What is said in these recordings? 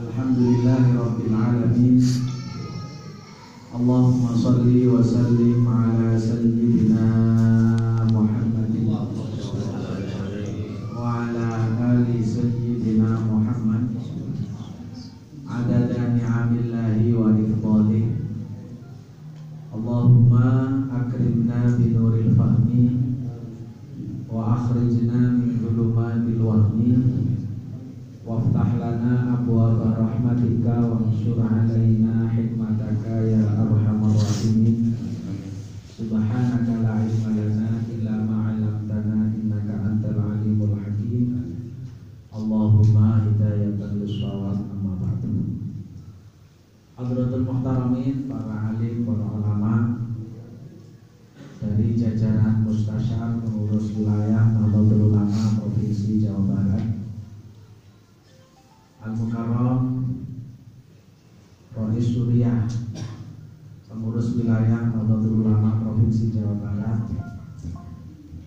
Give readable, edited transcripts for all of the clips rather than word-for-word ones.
Alhamdulillahirabbil alamin. Allahumma shalli wa sallim ala sayyidina Muhammadin wa ala ali sayyidina Muhammad adada ni'amillahi wa ifdalih. Allahumma akrimna binuril fahmi wa akhrijna min dhulumatil wahmi waftah lana abwaaba rahmatika wa ansur alaina hikmataka ya arhamar rahimin. Subhanaka la ilma lana illa ma 'allamtana innaka antal alimul hakim. Allahumma hidayatan lis-shawab. Amma ba'du. Hadratul muhtaramin, para alim, para ulama dari jajaran mustasyar pengurus wilayah Nahdlatul Ulama Provinsi Jawa Barat, Al-Mukarram Rais Suriah pengurus wilayah Nahdlatul Ulama Provinsi Jawa Barat,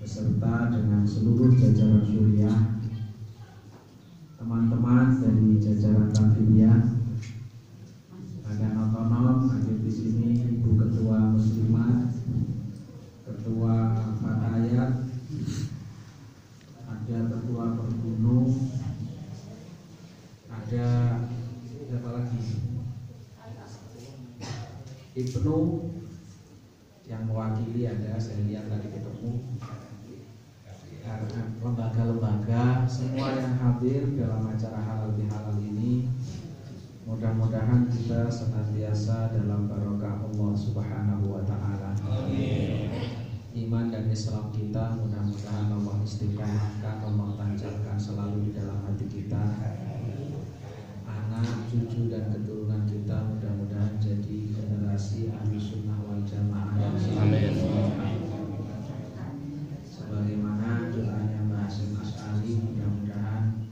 beserta dengan seluruh jajaran Suriah, teman-teman dari jajaran Tanfidiyah, Badan Otonom, hadir di sini Ibu Ketua Muslimat, Ketua Fatayat, ada Ketua Pergunung, ada siapa lagi? Ibnu yang mewakili, ada, saya lihat tadi ketemu, karena lembaga-lembaga semua yang hadir dalam acara halal bihalal ini, mudah-mudahan kita senantiasa dalam barokah Allah Subhanahu wa ta'ala. Iman dan Islam kita mudah-mudahan Allah istiqomahkan, Allah tancapkan selalu di dalam hati kita. Anak, cucu dan keturunan kita mudah-mudahan jadi generasi ahli sunnah wal jamaah yang sebagaimana doanya Mbah Hasyim Asy'ari, mudah-mudahan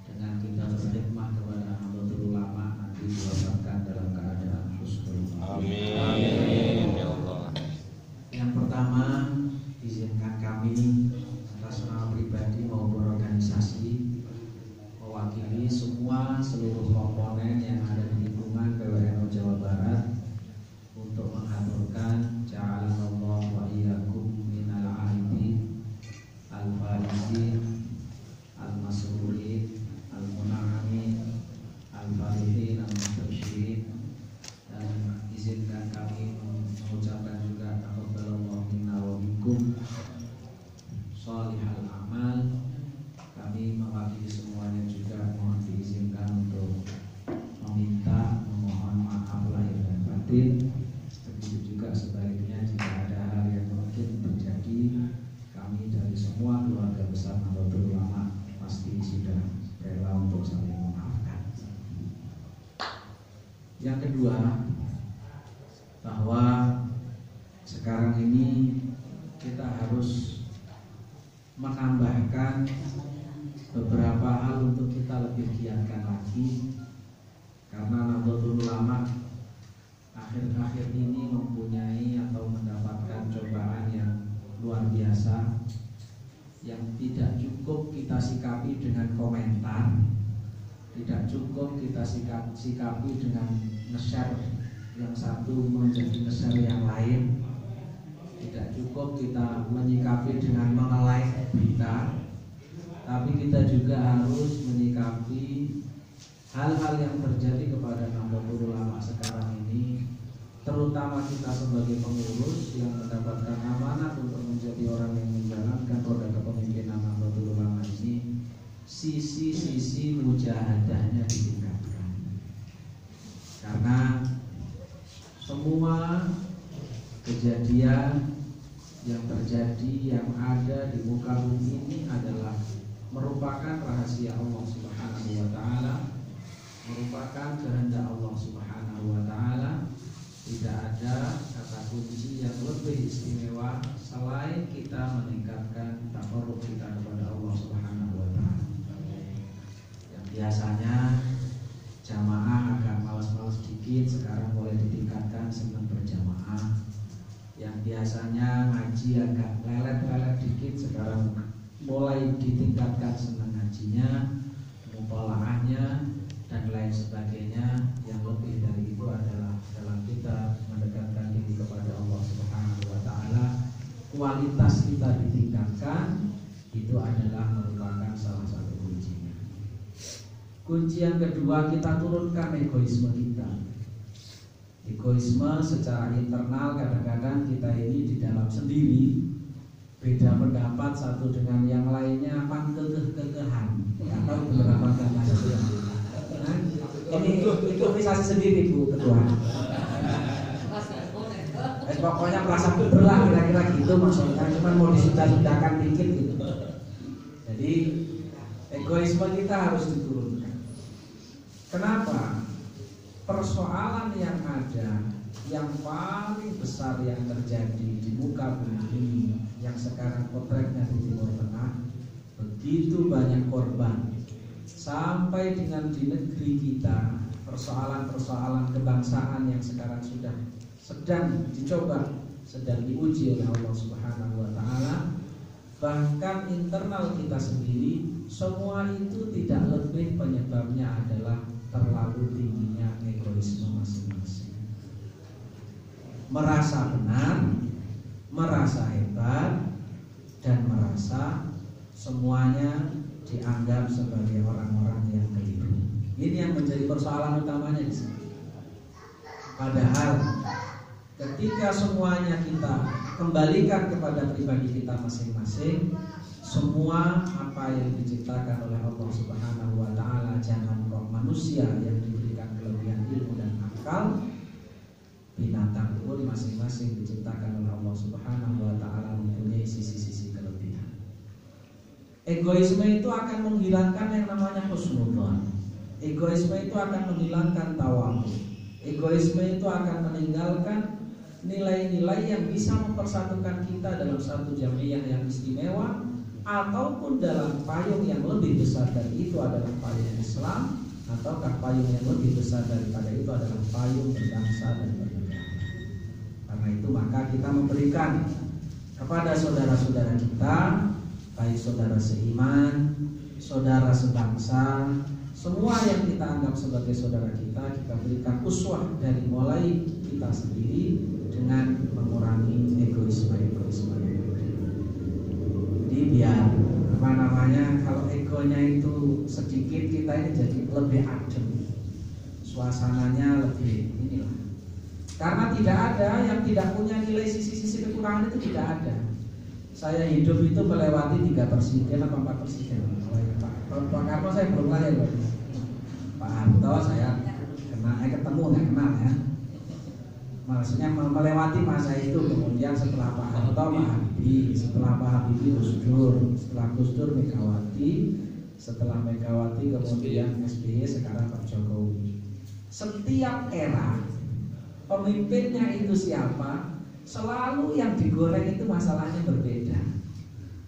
dengan kita berkhidmah kepada Nahdlatul Ulama nanti diwafatkan dalam keadaan husnul. Amin ya Allah. Yang pertama, izinkan kami atas nama pribadi maupun organisasi mewakili semua seluruh komponen yang ada di lingkungan PWNU Jawa Barat untuk mengaturkan ja'alanallah wa iyyakum minal aidin al-faizin al-masrurin al-mun'amin al-farihin al-mustabsyirin. Dan izinkan kami mengucapkan juga taqabbalallahu minna wa minkum shalihal amal. Kami mewakili semuanya juga mohon diizinkan untuk meminta, memohon maaf lahir dan batin. Begitu juga sebaliknya jika ada hal yang mungkin terjadi, kami dari semua keluarga besar Nahdlatul Ulama pasti sudah rela untuk saling memaafkan. Yang kedua, bahwa sekarang ini kita harus menambahkan beberapa hal untuk kita lebih giatkan lagi, karena Nahdlatul Ulama akhir-akhir ini mempunyai atau mendapatkan cobaan yang luar biasa, yang tidak cukup kita sikapi dengan komentar, tidak cukup kita sikapi dengan nge-share yang satu menjadi nge-share yang lain, tidak cukup kita menyikapi dengan menge-like berita, tapi kita juga harus menyikapi hal-hal yang terjadi kepada Nahdlatul Ulama sekarang ini, terutama kita sebagai pengurus yang mendapatkan amanat untuk menjadi orang yang menjalankan roda kepemimpinan Nahdlatul Ulama ini, sisi-sisi mujahadahnya ditingkatkan. Karena semua kejadian yang terjadi, yang ada di muka bumi ini adalah merupakan rahasia Allah Subhanahu wa ta'ala, merupakan kehendak Allah Subhanahu wa ta'ala. Tidak ada kata kunci yang lebih istimewa selain kita meningkatkan taqarrub kita kepada Allah Subhanahu wa ta'ala. Yang biasanya jamaah agak malas-malas dikit, sekarang mulai ditingkatkan senang berjamaah. Yang biasanya ngaji agak lelet-lelet dikit, sekarang mulai ditingkatkan senang ngajinya, mutalaahnya, dan lain lain sebagainya. Yang lebih dari itu adalah dalam kita mendekatkan diri kepada Allah Subhanahu wa taala, kualitas kita ditingkatkan, itu adalah merupakan salah satu kuncinya. Kunci yang kedua, kita turunkan egoisme kita. Egoisme secara internal, kadang-kadang kita ini di dalam sendiri beda pendapat satu dengan yang lainnya, apa kekehan atau beberapa kata. Ini improvisasi sendiri Bu Ketua. Pokoknya merasa berlah kira-kira gitu maksudnya, cuma mau disudah-sudahkan dikit gitu. Jadi egoisme kita harus diturunkan. Kenapa? Persoalan yang ada, yang paling besar yang terjadi di muka bumi ini, yang sekarang potretnya di Timur Tengah, begitu banyak korban. Sampai dengan di negeri kita, persoalan-persoalan kebangsaan yang sekarang sudah sedang dicoba, sedang diuji oleh Allah Subhanahu wa taala. Bahkan internal kita sendiri, semua itu tidak lebih penyebabnya adalah terlalu tingginya egoisme masing-masing. Merasa benar, merasa hebat, dan merasa semuanya dianggap sebagai orang-orang yang keliru. Ini yang menjadi persoalan utamanya di sini. Padahal ketika semuanya kita kembalikan kepada pribadi kita masing-masing, semua apa yang diciptakan oleh Allah Subhanahu wa taala, jangan kok manusia yang diberikan kelebihan ilmu dan akal, binatang pun masing-masing diciptakan oleh Allah Subhanahu wa taala mempunyai sisi-sisi kelebihan. Egoisme itu akan menghilangkan yang namanya husnudzon. Egoisme itu akan menghilangkan tawadhu. Egoisme itu akan meninggalkan nilai-nilai yang bisa mempersatukan kita dalam satu jamiah yang istimewa, ataupun dalam payung yang lebih besar dari itu adalah payung Islam, ataukah payung yang lebih besar daripada itu adalah payung berbangsa dan bernegara. Karena itu maka kita memberikan kepada saudara-saudara kita, baik saudara seiman, saudara sebangsa, semua yang kita anggap sebagai saudara kita berikan uswah dari mulai kita sendiri dengan mengurangi egoisme-egoisme. Jadi biar apa namanya, kalau egonya itu sedikit, kita ini jadi lebih adem, suasananya lebih inilah. Karena tidak ada yang tidak punya nilai sisi-sisi kekurangan, itu tidak ada. Saya hidup itu melewati 3 presiden atau 4 presiden. Pak Karno saya belum lahir, Pak Harto saya ketemu nggak kenal ya. Maksudnya melewati masa itu, kemudian setelah Pak Harto Pak Habibie, setelah Pak Habibie Gus Dur, setelah Gus Dur Megawati, setelah Megawati kemudian SBY, sekarang Pak Jokowi. Setiap era pemimpinnya itu siapa, selalu yang digoreng itu masalahnya berbeda.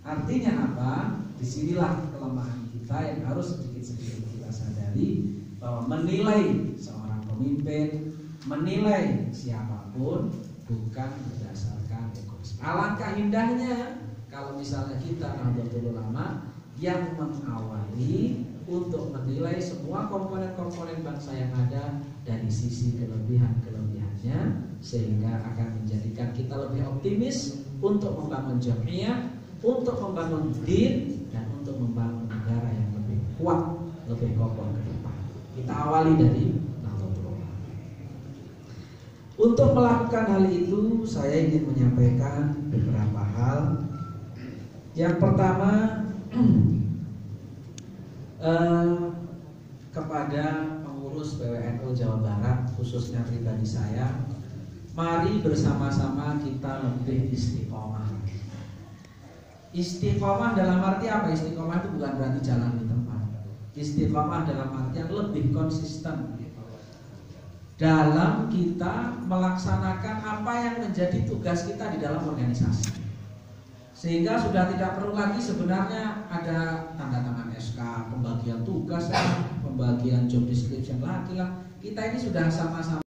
Artinya apa? Disinilah kelemahan kita yang harus sedikit-sedikit kita sadari, bahwa menilai seorang pemimpin, menilai siapapun bukan berdasarkan egoisme. Alangkah indahnya kalau misalnya kita Nahdlatul Ulama yang mengawali untuk menilai semua komponen-komponen bangsa yang ada dari sisi kelebihan-kelebihannya, sehingga akan menjadikan kita lebih optimis untuk membangun jamiah, untuk membangun din, dan untuk membangun negara yang lebih kuat, lebih kokoh ke depan. Kita awali dari Nahdlatul Ulama. Untuk melakukan hal itu, saya ingin menyampaikan beberapa hal. Yang pertama, kepada pengurus PWNU Jawa Barat, khususnya pribadi saya, mari bersama-sama kita lebih istiqomah. Istiqomah dalam arti apa? Istiqomah itu bukan berarti jalan di tempat. Istiqomah dalam artian lebih konsisten dalam kita melaksanakan apa yang menjadi tugas kita di dalam organisasi, sehingga sudah tidak perlu lagi sebenarnya ada tanda tangan SK, pembagian tugas, pembagian job description lagi lah. Kita ini sudah sama-sama